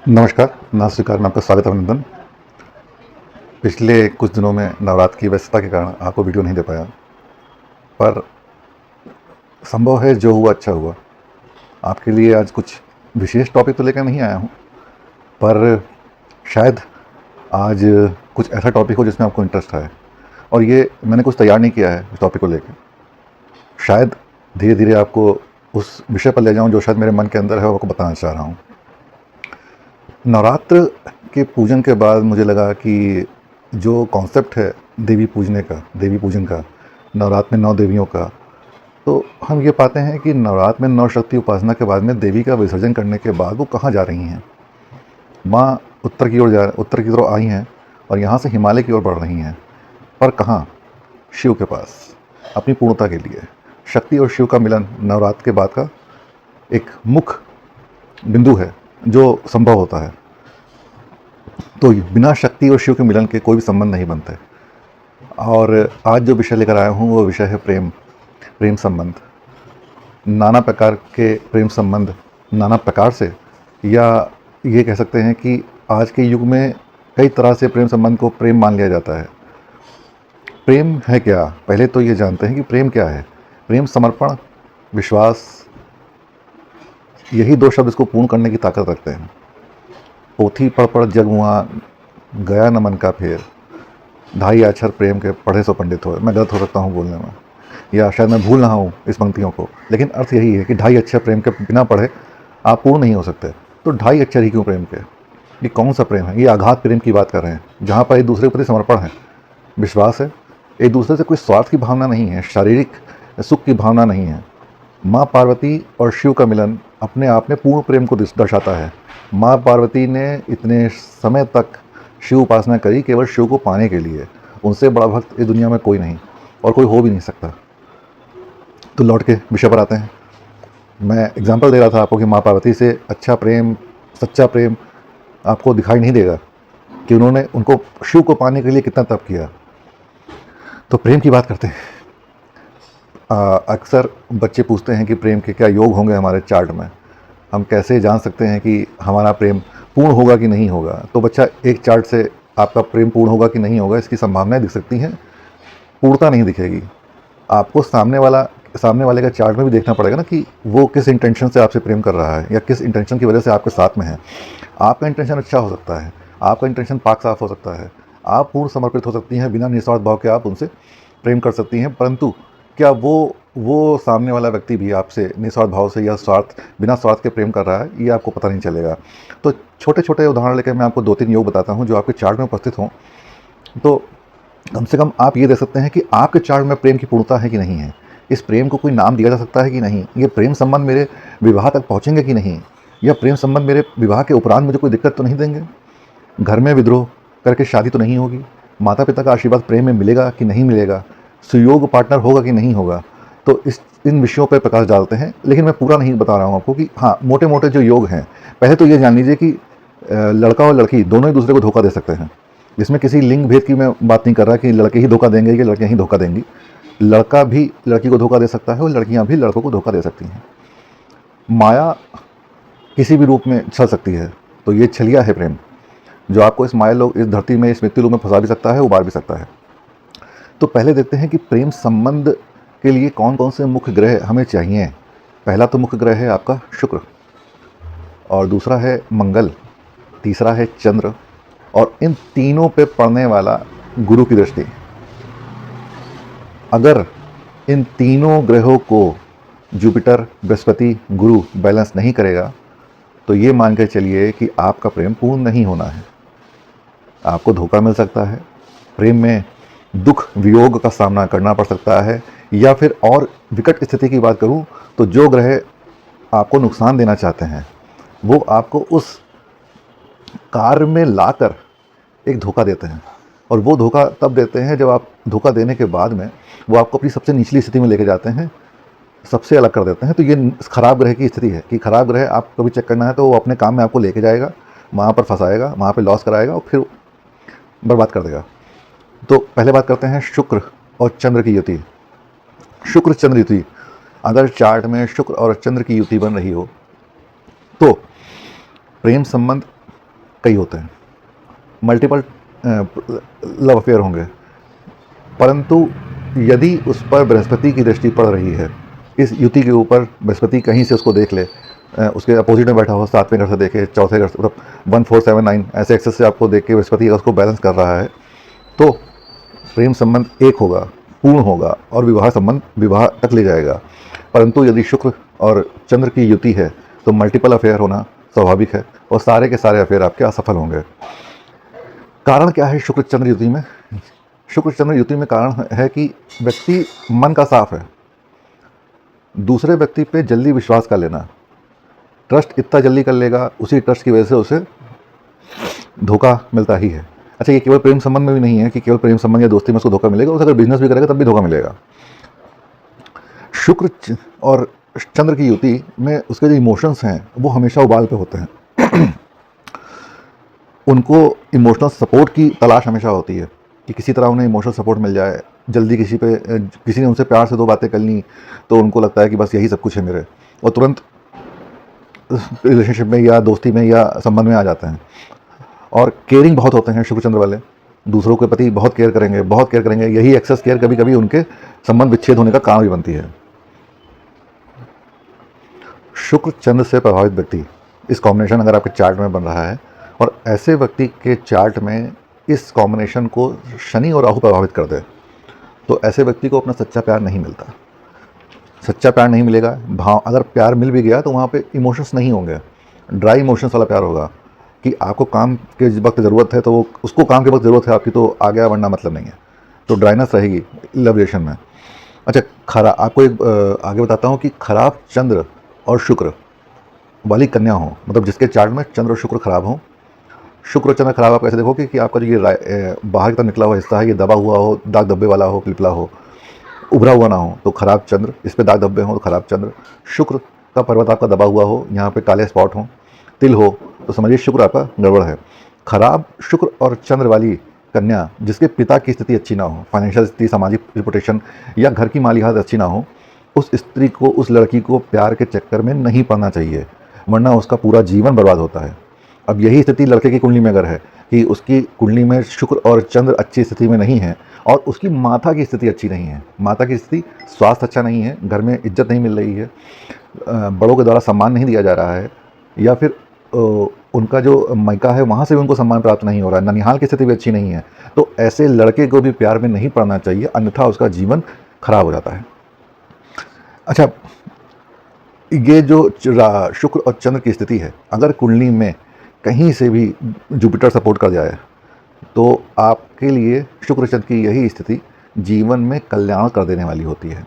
नमस्कार, नमस्कार, मैं आपका स्वागत अभिनंदन। पिछले कुछ दिनों में नवरात्र की व्यस्तता के कारण आपको वीडियो नहीं दे पाया, पर संभव है जो हुआ अच्छा हुआ। आपके लिए आज कुछ विशेष टॉपिक तो लेकर नहीं आया हूँ, पर शायद आज कुछ ऐसा टॉपिक हो जिसमें आपको इंटरेस्ट है। और ये मैंने कुछ तैयार नहीं किया है इस टॉपिक को लेकर। शायद धीरे-धीरे आपको उस विषय पर ले जाऊँ जो शायद मेरे मन के अंदर है और आपको बताना चाह रहा हूँ। नवरात्र के पूजन के बाद मुझे लगा कि जो कॉन्सेप्ट है देवी पूजन का, नवरात्र में 9 देवियों का, तो हम ये पाते हैं कि नवरात्र में 9 शक्ति उपासना के बाद में देवी का विसर्जन करने के बाद वो कहाँ जा रही हैं। माँ उत्तर की तरफ आई हैं और यहाँ से हिमालय की ओर बढ़ रही हैं, पर कहाँ? शिव के पास, अपनी पूर्णता के लिए। शक्ति और शिव का मिलन नवरात्र के बाद का एक मुख्य बिंदु है जो संभव होता है। तो बिना शक्ति और शिव के मिलन के कोई भी संबंध नहीं बनते। और आज जो विषय लेकर आया हूँ वो विषय है प्रेम संबंध। नाना प्रकार के प्रेम संबंध, नाना प्रकार से, या ये कह सकते हैं कि आज के युग में कई तरह से प्रेम संबंध को प्रेम मान लिया जाता है। प्रेम है क्या? पहले तो ये जानते हैं कि प्रेम क्या है। प्रेम समर्पण, विश्वास, यही 2 शब्द इसको पूर्ण करने की ताकत रखते हैं। पोथी पढ़ जग मुआ, गया न मन का फेर, ढाई अक्षर प्रेम के पढ़े सो पंडित हो। मैं गलत हो सकता हूँ बोलने में, या शायद मैं भूल रहा हूँ इस पंक्तियों को, लेकिन अर्थ यही है कि ढाई अक्षर प्रेम के बिना पढ़े आप पूर्ण नहीं हो सकते। तो ढाई अक्षर ही क्यों प्रेम के? ये कौन सा प्रेम है? ये आघात प्रेम की बात कर रहे हैं, जहाँ पर एक दूसरे के प्रति समर्पण है, विश्वास है, एक दूसरे से कोई स्वार्थ की भावना नहीं है, शारीरिक सुख की भावना नहीं है। माँ पार्वती और शिव का मिलन अपने आप में पूर्ण प्रेम को दर्शाता है। माँ पार्वती ने इतने समय तक शिव उपासना करी केवल शिव को पाने के लिए। उनसे बड़ा भक्त इस दुनिया में कोई नहीं और कोई हो भी नहीं सकता। तो लौट के विषय पर आते हैं। मैं एग्जांपल दे रहा था आपको कि माँ पार्वती से अच्छा प्रेम, सच्चा प्रेम आपको दिखाई नहीं देगा कि उन्होंने उनको शिव को पाने के लिए कितना तप किया। तो प्रेम की बात करते हैं। अक्सर बच्चे पूछते हैं कि प्रेम के क्या योग होंगे हमारे चार्ट में, हम कैसे जान सकते हैं कि हमारा प्रेम पूर्ण होगा कि नहीं होगा। तो बच्चा, एक चार्ट से आपका प्रेम पूर्ण होगा कि नहीं होगा इसकी संभावनाएं दिख सकती हैं, पूर्णता नहीं दिखेगी। आपको सामने वाले का चार्ट में भी देखना पड़ेगा ना कि वो किस इंटेंशन से आपसे प्रेम कर रहा है या किस इंटेंशन की वजह से आपके साथ में है। आपका इंटेंशन अच्छा हो सकता है, आपका इंटेंशन पाक साफ हो सकता है, आप पूर्ण समर्पित हो सकती हैं, बिना निस्वार्थ भाव के आप उनसे प्रेम कर सकती हैं, परंतु क्या वो सामने वाला व्यक्ति भी आपसे निस्वार्थ भाव से या बिना स्वार्थ के प्रेम कर रहा है, ये आपको पता नहीं चलेगा। तो छोटे छोटे उदाहरण लेकर मैं आपको 2-3 योग बताता हूँ जो आपके चार्ट में उपस्थित हों। तो कम से कम आप ये दे सकते हैं कि आपके चार्ट में प्रेम की पूर्णता है कि नहीं है। इस प्रेम को कोई नाम दिया जा सकता है कि नहीं। ये प्रेम संबंध मेरे विवाह तक पहुँचेंगे कि नहीं, या प्रेम संबंध मेरे विवाह के उपरांत मुझे कोई दिक्कत तो नहीं देंगे। घर में विद्रोह करके शादी तो नहीं होगी। माता पिता का आशीर्वाद प्रेम में मिलेगा कि नहीं मिलेगा। सुयोग पार्टनर होगा कि नहीं होगा। तो इन विषयों पर प्रकाश डालते हैं, लेकिन मैं पूरा नहीं बता रहा हूँ आपको कि हाँ, मोटे मोटे जो योग हैं। पहले तो ये जान लीजिए कि लड़का और लड़की दोनों एक दूसरे को धोखा दे सकते हैं। इसमें किसी लिंग भेद की मैं बात नहीं कर रहा कि लड़के ही धोखा देंगे कि लड़कियाँ ही धोखा देंगी। लड़का भी लड़की को धोखा दे सकता है और लड़कियाँ भी लड़कों को धोखा दे सकती हैं। माया किसी भी रूप में छल सकती है। तो ये छलिया है प्रेम, जो आपको इस धरती में, इस मृत्यु लोक में फंसा भी सकता है, उबार भी सकता है। तो पहले देखते हैं कि प्रेम संबंध के लिए कौन कौन से मुख्य ग्रह हमें चाहिए। पहला तो मुख्य ग्रह है आपका शुक्र, और दूसरा है मंगल, तीसरा है चंद्र, और इन तीनों पे पड़ने वाला गुरु की दृष्टि। अगर इन तीनों ग्रहों को जुपिटर, बृहस्पति, गुरु बैलेंस नहीं करेगा तो ये मान के चलिए कि आपका प्रेम पूर्ण नहीं होना है। आपको धोखा मिल सकता है, प्रेम में दुख वियोग का सामना करना पड़ सकता है, या फिर और विकट स्थिति की बात करूं तो जो ग्रह आपको नुकसान देना चाहते हैं वो आपको उस कार्य में लाकर एक धोखा देते हैं। और वो धोखा तब देते हैं जब आप धोखा देने के बाद में वो आपको अपनी सबसे निचली स्थिति में लेके जाते हैं, सबसे अलग कर देते हैं। तो ये खराब ग्रह की स्थिति है कि खराब ग्रह आपको कभी चेक करना है तो वो अपने काम में आपको लेके जाएगा, वहाँ पर फंसाएगा, वहाँ पर लॉस कराएगा और फिर बर्बाद कर देगा। तो पहले बात करते हैं शुक्र और चंद्र की युति। शुक्र चंद्र युति, अगर चार्ट में शुक्र और चंद्र की युति बन रही हो तो प्रेम संबंध कई होते हैं, मल्टीपल लव अफेयर होंगे, परंतु यदि उस पर बृहस्पति की दृष्टि पड़ रही है, इस युति के ऊपर बृहस्पति कहीं से उसको देख ले, उसके अपोजिट में बैठा हो, 7वें घर से देखे, चौथे घर से, मतलब 1 4 7 9 ऐसे एक्सेस से आपको देख के बृहस्पति अगर उसको बैलेंस कर रहा है, तो प्रेम संबंध एक होगा, पूर्ण होगा और विवाह संबंध विवाह तक ले जाएगा। परंतु यदि शुक्र और चंद्र की युति है तो मल्टीपल अफेयर होना स्वाभाविक है और सारे के सारे अफेयर आपके असफल होंगे। कारण क्या है शुक्र चंद्र युति में? शुक्र चंद्र युति में कारण है कि व्यक्ति मन का साफ है, दूसरे व्यक्ति पे जल्दी विश्वास कर लेना, ट्रस्ट इतना जल्दी कर लेगा, उसी ट्रस्ट की वजह से उसे धोखा मिलता ही है। अच्छा, ये केवल प्रेम संबंध में भी नहीं है कि केवल प्रेम संबंध या दोस्ती में उसको धोखा मिलेगा, उसे अगर बिजनेस भी करेगा तब भी धोखा मिलेगा। शुक्र और चंद्र की युति में उसके जो इमोशंस हैं वो हमेशा उबाल पे होते हैं उनको इमोशनल सपोर्ट की तलाश हमेशा होती है कि किसी तरह उन्हें इमोशनल सपोर्ट मिल जाए। जल्दी किसी ने उनसे प्यार से 2 बातें कर ली तो उनको लगता है कि बस यही सब कुछ है मेरे, और तुरंत रिलेशनशिप में या दोस्ती में या संबंध में आ जाते हैं। और केयरिंग बहुत होते हैं शुक्र चंद्र वाले, दूसरों के प्रति बहुत केयर करेंगे, बहुत केयर करेंगे। यही एक्सेस केयर कभी कभी उनके संबंध विच्छेद होने का कारण भी बनती है। शुक्र चंद्र से प्रभावित व्यक्ति, इस कॉम्बिनेशन अगर आपके चार्ट में बन रहा है और ऐसे व्यक्ति के चार्ट में इस कॉम्बिनेशन को शनि और राहु प्रभावित कर दे, तो ऐसे व्यक्ति को अपना सच्चा प्यार नहीं मिलता। सच्चा प्यार नहीं मिलेगा, भाव, अगर प्यार मिल भी गया तो वहाँ पे इमोशंस नहीं होंगे, ड्राई इमोशंस वाला प्यार होगा कि आपको काम के वक्त ज़रूरत है तो वो उसको काम के वक्त ज़रूरत है आपकी, तो आ गया वरना मतलब नहीं है, तो ड्राइनेस रहेगी लव रिलेशन में। अच्छा, आपको एक आगे बताता हूँ कि खराब चंद्र और शुक्र वाली कन्या हो, मतलब जिसके चार्ट में चंद्र और शुक्र खराब हो। शुक्र और चंद्र खराब आप कैसे देखोगे कि आपका जो ये बाहर की तरफ निकला हुआ हिस्सा है ये दबा हुआ हो, दाग धब्बे वाला हो, पिलपिला हो, उभरा हुआ ना हो, तो खराब चंद्र, इस पे दाग धब्बे हो तो खराब चंद्र। शुक्र का पर्वत आपका दबा हुआ हो, यहाँ पे काले स्पॉट हो, तिल हो, तो समझिए शुक्र आपका गड़बड़ है। खराब शुक्र और चंद्र वाली कन्या जिसके पिता की स्थिति अच्छी ना हो, फाइनेंशियल स्थिति, सामाजिक रिपुटेशन या घर की माली हालत अच्छी ना हो, उस स्त्री को, उस लड़की को प्यार के चक्कर में नहीं पड़ना चाहिए, वरना उसका पूरा जीवन बर्बाद होता है। अब यही स्थिति लड़के की कुंडली में अगर है कि उसकी कुंडली में शुक्र और चंद्र अच्छी स्थिति में नहीं है और उसकी माता की स्थिति अच्छी नहीं है, माता की स्थिति, स्वास्थ्य अच्छा नहीं है, घर में इज्जत नहीं मिल रही है, बड़ों के द्वारा सम्मान नहीं दिया जा रहा है, या फिर उनका जो मायका है वहाँ से भी उनको सम्मान प्राप्त नहीं हो रहा है, ननिहाल की स्थिति भी अच्छी नहीं है, तो ऐसे लड़के को भी प्यार में नहीं पड़ना चाहिए, अन्यथा उसका जीवन खराब हो जाता है। अच्छा, ये जो शुक्र और चंद्र की स्थिति है, अगर कुंडली में कहीं से भी जुपिटर सपोर्ट कर जाए तो आपके लिए शुक्र चंद्र की यही स्थिति जीवन में कल्याण कर देने वाली होती है।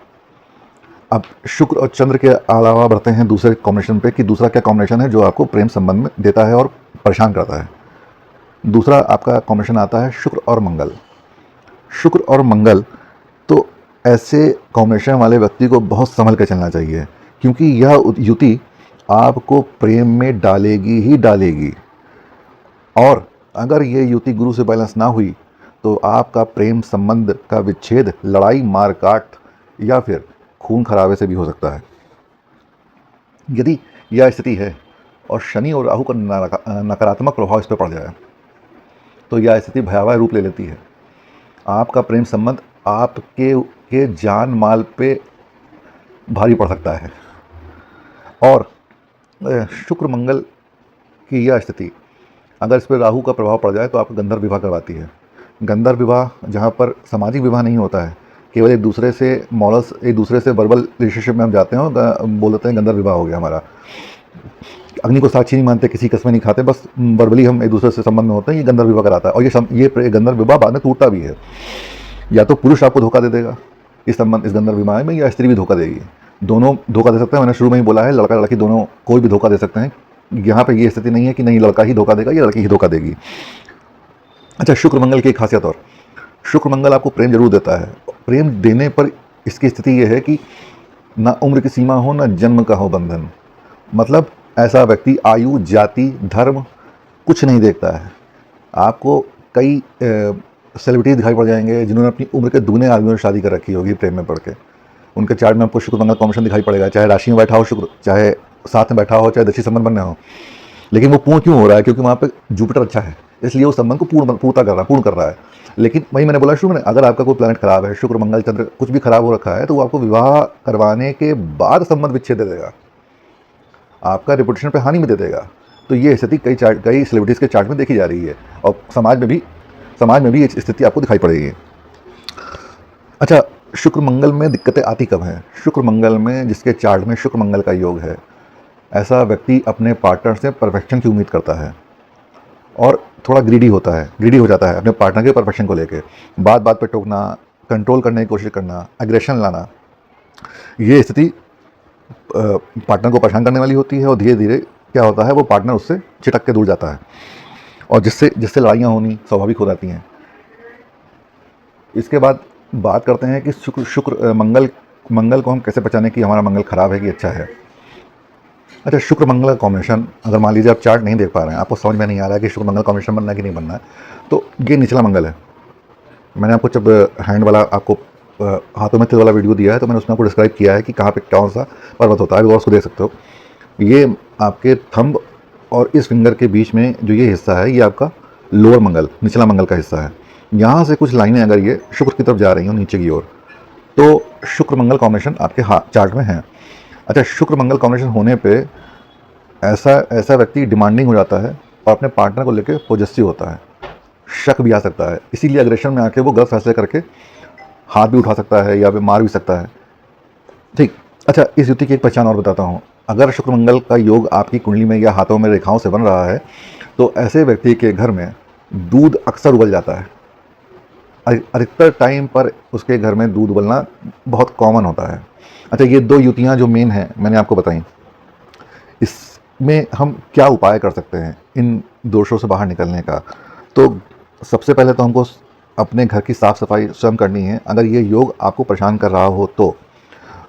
अब शुक्र और चंद्र के अलावा बढ़ते हैं दूसरे कॉम्बिनेशन पे कि दूसरा क्या कॉम्बिनेशन है जो आपको प्रेम संबंध में देता है और परेशान करता है। दूसरा आपका कॉम्बिनेशन आता है शुक्र और मंगल। शुक्र और मंगल, तो ऐसे कॉम्बिनेशन वाले व्यक्ति को बहुत संभल कर चलना चाहिए, क्योंकि यह युति आपको प्रेम में डालेगी ही डालेगी, और अगर ये युति गुरु से बैलेंस ना हुई तो आपका प्रेम संबंध का विच्छेद लड़ाई, मारकाट या फिर खून खराबे से भी हो सकता है। यदि यह स्थिति है और शनि और राहु का नकारात्मक प्रभाव इस पर पड़ जाए तो यह स्थिति भयावह रूप ले लेती है। आपका प्रेम संबंध आपके जान माल पे भारी पड़ सकता है। और शुक्र मंगल की यह स्थिति अगर इस पर राहु का प्रभाव पड़ जाए तो आपको गंधर्व विवाह करवाती है। गंधर्व विवाह जहाँ पर सामाजिक विवाह नहीं होता है, केवल एक दूसरे से मॉरल्स, एक दूसरे से वर्बल रिलेशनशिप में हम जाते हैं, बोल देते हैं गंधर्व विवाह हो गया हमारा। अग्नि को साक्षी नहीं मानते, किसी कस्में नहीं खाते, बस वर्बली हम एक दूसरे से संबंध में होते हैं, ये गंधर्व विवाह कराता है। और ये गंधर्व विवाह बाद में टूटता भी है। या तो पुरुष आपको धोखा दे देगा इस गंधर्व विवाह में, या स्त्री भी धोखा देगी। दोनों धोखा दे सकते हैं। मैंने शुरू में ही बोला है, लड़का लड़की दोनों कोई भी धोखा दे सकते हैं। यहाँ पे ये स्थिति नहीं है कि नहीं लड़का ही धोखा देगा या लड़की ही धोखा देगी। अच्छा, शुक्र मंगल की खासियत, और शुक्र मंगल आपको प्रेम जरूर देता है। प्रेम देने पर इसकी स्थिति ये है कि ना उम्र की सीमा हो, ना जन्म का हो बंधन। मतलब ऐसा व्यक्ति आयु, जाति, धर्म कुछ नहीं देखता है। आपको कई सेलिब्रिटीज दिखाई पड़ जाएंगे जिन्होंने अपनी उम्र के दुगने आदमियों से शादी कर रखी होगी प्रेम में पड़ के। उनके चार्ट में आपको शुक्र मंगल कॉम्बिनेशन दिखाई पड़ेगा, चाहे राशि में बैठा हो शुक्र, चाहे साथ में बैठा हो, चाहे दृष्टि संबंध बनने हो। लेकिन वो पूर्ण क्यों हो रहा है? क्योंकि वहाँ पे जुपिटर अच्छा है, इसलिए वो संबंध को पूर्ण कर रहा है। लेकिन वही मैंने बोला शुरू में, अगर आपका कोई प्लैनेट खराब है, शुक्र मंगल चंद्र कुछ भी खराब हो रखा है, तो वो आपको विवाह करवाने के बाद संबंध विच्छेद दे देगा, आपका रिपुटेशन पे हानि में दे देगा। तो ये स्थिति कई सेलिब्रिटीज़ के चार्ट में देखी जा रही है, और समाज में भी ये स्थिति आपको दिखाई पड़ेगी। अच्छा, शुक्र मंगल में दिक्कतें आती कब हैं? शुक्र मंगल में जिसके चार्ट में शुक्र मंगल का योग है, ऐसा व्यक्ति अपने पार्टनर से परफेक्शन की उम्मीद करता है और थोड़ा ग्रीडी हो जाता है अपने पार्टनर के परफेक्शन को लेके। बात बात पे टोकना, कंट्रोल करने की कोशिश करना, एग्रेशन लाना, ये स्थिति पार्टनर को परेशान करने वाली होती है, और धीरे धीरे क्या होता है, वो पार्टनर उससे छिटक के दूर जाता है, और जिससे लड़ाइयाँ होनी स्वाभाविक हो जाती हैं। इसके बाद बात करते हैं कि मंगल को हम कैसे पहचानें कि हमारा मंगल खराब है कि अच्छा है। अच्छा, शुक्र मंगल का कॉम्बिनेशन, अगर मान लीजिए आप चार्ट नहीं देख पा रहे हैं, आपको समझ में नहीं आ रहा है कि शुक्र मंगल कॉम्बिनेशन बनना है कि नहीं बनना है, तो ये निचला मंगल है। मैंने आपको जब हैंड वाला, आपको हाथों में तिल वाला वीडियो दिया है, तो मैंने उसमें आपको डिस्क्राइब किया है कि कहाँ पे कौन सा पर्वत होता है, अभी उसको देख सकते हो। ये आपके थंब और इस फिंगर के बीच में जो ये हिस्सा है, ये आपका लोअर मंगल, निचला मंगल का हिस्सा है। यहाँ से कुछ लाइनें अगर ये शुक्र की तरफ जा रही हो नीचे की ओर, तो शुक्र मंगल कॉम्बिनेशन आपके चार्ट में है। अच्छा, शुक्र मंगल कॉम्बिनेशन होने पे ऐसा व्यक्ति डिमांडिंग हो जाता है और अपने पार्टनर को लेकर पॉजिटिव होता है, शक भी आ सकता है, इसीलिए अग्रेशन में आके वो गलत फैसले करके हाथ भी उठा सकता है या फिर मार भी सकता है। ठीक। अच्छा, इस युति की एक पहचान और बताता हूँ। अगर शुक्र मंगल का योग आपकी कुंडली में या हाथों में रेखाओं से बन रहा है, तो ऐसे व्यक्ति के घर में दूध अक्सर उबल जाता है। अधिकतर टाइम पर उसके घर में दूध उबलना बहुत कॉमन होता है। अच्छा, ये 2 युतियाँ जो मेन हैं मैंने आपको बताई, इसमें हम क्या उपाय कर सकते हैं इन दोषों से बाहर निकलने का? तो सबसे पहले तो हमको अपने घर की साफ़ सफाई स्वयं करनी है, अगर ये योग आपको परेशान कर रहा हो तो।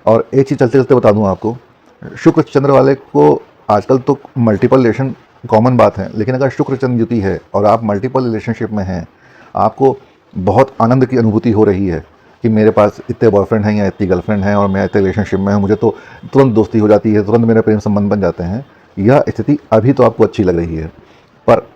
और एक चीज़ चलते चलते बता दूं आपको, शुक्र चंद्र वाले को आजकल तो मल्टीपल रिलेशन कॉमन बात है, लेकिन अगर शुक्र चंद्र युति है और आप मल्टीपल रिलेशनशिप में हैं, आपको बहुत आनंद की अनुभूति हो रही है कि मेरे पास इतने बॉयफ्रेंड हैं या इतनी गर्लफ्रेंड हैं और मैं इतने रिलेशनशिप में हूँ, मुझे तो तुरंत दोस्ती हो जाती है, तुरंत मेरे प्रेम संबंध बन जाते हैं, यह स्थिति अभी तो आपको अच्छी लग रही है, पर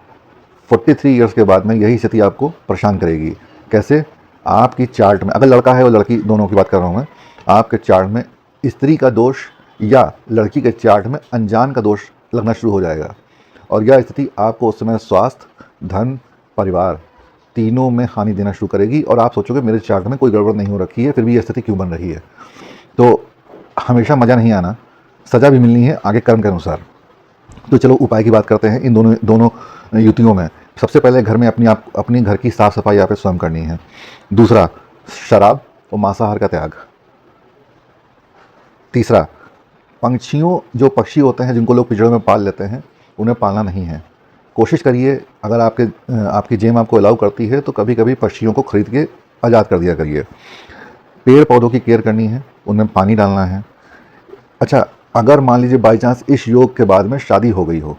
43 ईयर्स के बाद में यही स्थिति आपको परेशान करेगी। कैसे? आपकी चार्ट में, अगर लड़का है और लड़की दोनों की बात कर रहा हूँ मैं, आपके चार्ट में स्त्री का दोष या लड़की के चार्ट में अनजान का दोष लगना शुरू हो जाएगा, और यह स्थिति आपको उस समय स्वास्थ्य, धन, परिवार तीनों में हानि देना शुरू करेगी, और आप सोचोगे मेरे चार्ट में कोई गड़बड़ नहीं हो रखी है, फिर भी यह स्थिति क्यों बन रही है। तो हमेशा मज़ा नहीं आना, सज़ा भी मिलनी है आगे कर्म के अनुसार। तो चलो उपाय की बात करते हैं इन दोनों युतियों में। सबसे पहले घर में अपनी घर की साफ़ सफाई आप स्वयं करनी है। दूसरा, शराब और मांसाहार का त्याग। तीसरा, जो पक्षी होते हैं जिनको लोग पिंजड़ों में पाल लेते हैं, उन्हें पालना नहीं है। कोशिश करिए, अगर आपकी जेब आपको अलाउ करती है तो कभी कभी पक्षियों को खरीद के आज़ाद कर दिया करिए। पेड़ पौधों की केयर करनी है, उनमें पानी डालना है। अच्छा, अगर मान लीजिए बाई चांस इस योग के बाद में शादी हो गई हो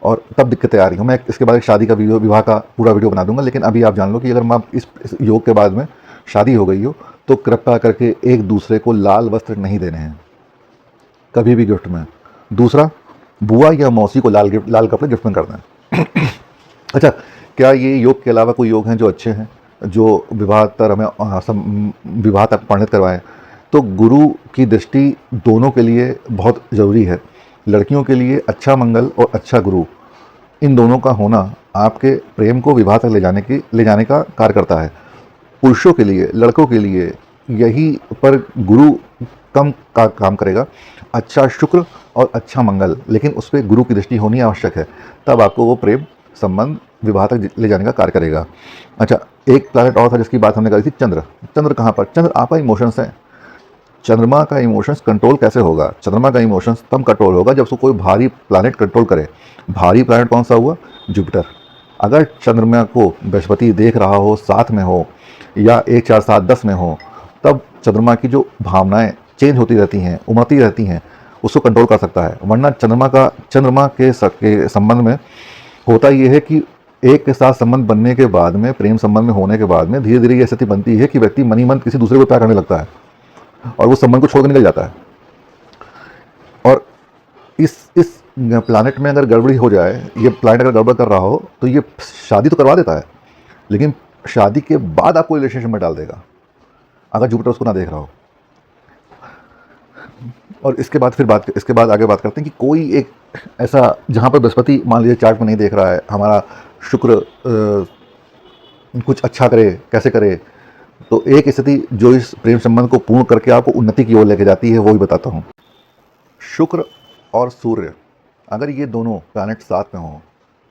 और तब दिक्कतें आ रही हो, मैं इसके बाद एक शादी का विवाह का पूरा वीडियो बना दूंगा, लेकिन अभी आप जान लो कि अगर इस योग के बाद में शादी हो गई हो, तो कृपया करके एक दूसरे को लाल वस्त्र नहीं देने हैं कभी भी गिफ्ट में। दूसरा, बुआ या मौसी को लाल कपड़े गिफ्ट में करना है। अच्छा, क्या ये योग के अलावा कोई योग हैं जो अच्छे हैं, जो विवाह तक परिणत करवाएं? तो गुरु की दृष्टि दोनों के लिए बहुत ज़रूरी है। लड़कियों के लिए अच्छा मंगल और अच्छा गुरु, इन दोनों का होना आपके प्रेम को विवाह तक ले जाने का कार्य करता है। पुरुषों के लिए, लड़कों के लिए यही पर गुरु कम का काम करेगा। अच्छा शुक्र और अच्छा मंगल, लेकिन उस पर गुरु की दृष्टि होनी आवश्यक है, तब आपको वो प्रेम संबंध विवाह तक ले जाने का कार्य करेगा। अच्छा, एक प्लैनेट और था जिसकी बात हमने करी थी, चंद्र। चंद्र कहाँ पर? चंद्र आपका इमोशंस है। चंद्रमा का इमोशंस कंट्रोल कैसे होगा? चंद्रमा का इमोशंस तब कंट्रोल होगा जब उसको कोई भारी प्लैनेट कंट्रोल करे। भारी प्लैनेट कौन सा हुआ? जुपिटर। अगर चंद्रमा को बृहस्पति देख रहा हो, साथ में हो, या 1 4 7 10 में हो, तब चंद्रमा की जो भावनाएं चेंज होती रहती हैं, उमड़ती रहती हैं, उसको कंट्रोल कर सकता है। वरना चंद्रमा के संबंध में होता ये है कि एक के साथ संबंध बनने के बाद में, प्रेम संबंध में होने के बाद में धीरे धीरे ये स्थिति बनती है कि व्यक्ति मन ही मन किसी दूसरे को प्यार करने लगता है और वो संबंध को छोड़कर निकल जाता है। और इस प्लानट में अगर गड़बड़ी हो जाए, ये प्लानट अगर गड़बड़ कर रहा हो तो ये शादी तो करवा देता है, लेकिन शादी के बाद आपको रिलेशनशिप में डाल देगा अगर जुपिटर उसको ना देख रहा हो। और इसके बाद आगे बात करते हैं कि कोई एक ऐसा जहाँ पर बृहस्पति मान लीजिए चार्ट में नहीं देख रहा है, हमारा शुक्र कुछ अच्छा करे, कैसे करे, तो एक स्थिति जो इस प्रेम संबंध को पूर्ण करके आपको उन्नति की ओर लेके जाती है, वो ही बताता हूँ। शुक्र और सूर्य, अगर ये दोनों प्लैनेट साथ में हों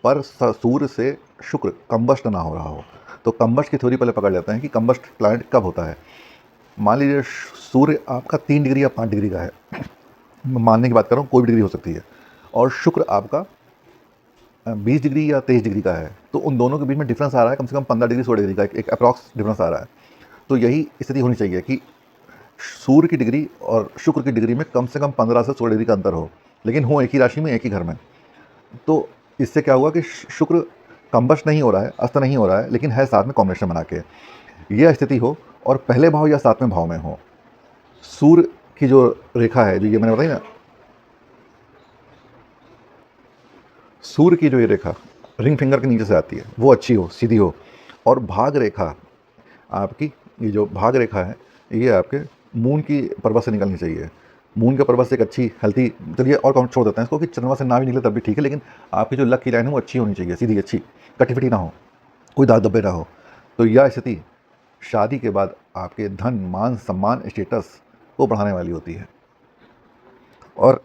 पर सूर्य से शुक्र कंबस्ट ना हो रहा हो, तो कंबस्ट की थ्योरी पहले पकड़ लेते हैं कि कंबस्ट प्लैनेट कब होता है। मान लीजिए सूर्य आपका 3 डिग्री या 5 डिग्री का है, मानने की बात कर रहा हूँ, कोई भी डिग्री हो सकती है, और शुक्र आपका 20 डिग्री या 23 डिग्री का है, तो उन दोनों के बीच में डिफरेंस आ रहा है कम से कम 15 डिग्री 16 डिग्री का, एक अप्रॉक्स डिफरेंस आ रहा है। तो यही स्थिति होनी चाहिए कि सूर्य की डिग्री और शुक्र की डिग्री में कम से कम 15 से 16 डिग्री का अंतर हो, लेकिन हो एक ही राशि में, एक ही घर में। तो इससे क्या हुआ कि शुक्र कंबस्ट नहीं हो रहा है, अस्त नहीं हो रहा है, लेकिन है साथ में कॉम्बिनेशन बना के, यह स्थिति हो और पहले भाव या सातवें भाव में हो। सूर्य की जो रेखा है, जो ये मैंने बताई ना, सूर्य की जो ये रेखा रिंग फिंगर के नीचे से आती है, वो अच्छी हो, सीधी हो, और भाग रेखा आपकी, ये जो भाग रेखा है, ये आपके मून की पर्वत से निकलनी चाहिए। मून के पर्वत से एक अच्छी हेल्थी, चलिए और कौन छोड़ देते हैं इसको कि चंद्रमा से ना भी निकले तब भी ठीक है, लेकिन आपकी जो लक की लाइन है वो अच्छी होनी चाहिए, सीधी अच्छी, कटिफिटी ना हो, कोई दाग धब्बे ना हो। तो यह स्थिति शादी के बाद आपके धन, मान, सम्मान, स्टेटस को बढ़ाने वाली होती है। और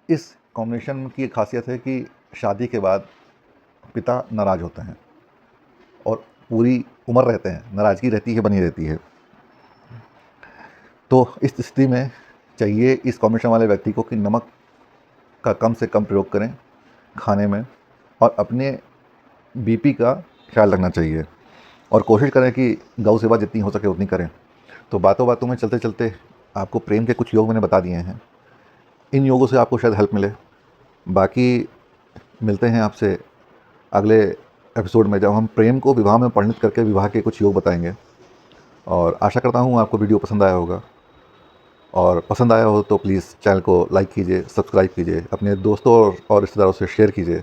इस कॉम्बिनेशन की एक खासियत है कि शादी के बाद पिता नाराज़ होते हैं और पूरी उम्र रहते हैं, नाराज़गी रहती है, बनी रहती है। तो इस स्थिति में चाहिए इस कॉम्बिनेशन वाले व्यक्ति को कि नमक का कम से कम प्रयोग करें खाने में, और अपने बीपी का ख्याल रखना चाहिए, और कोशिश करें कि गौ सेवा जितनी हो सके उतनी करें। तो बातों बातों में चलते चलते आपको प्रेम के कुछ योग मैंने बता दिए हैं, इन योगों से आपको शायद हेल्प मिले। बाकी मिलते हैं आपसे अगले एपिसोड में, जब हम प्रेम को विवाह में परिणत करके विवाह के कुछ योग बताएंगे। और आशा करता हूँ आपको वीडियो पसंद आया होगा, और पसंद आया हो तो प्लीज़ चैनल को लाइक कीजिए, सब्सक्राइब कीजिए, अपने दोस्तों और रिश्तेदारों से शेयर कीजिए,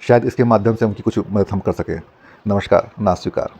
शायद इसके माध्यम से उनकी कुछ मदद हम कर सकें। नमस्कार, ना स्वीकार।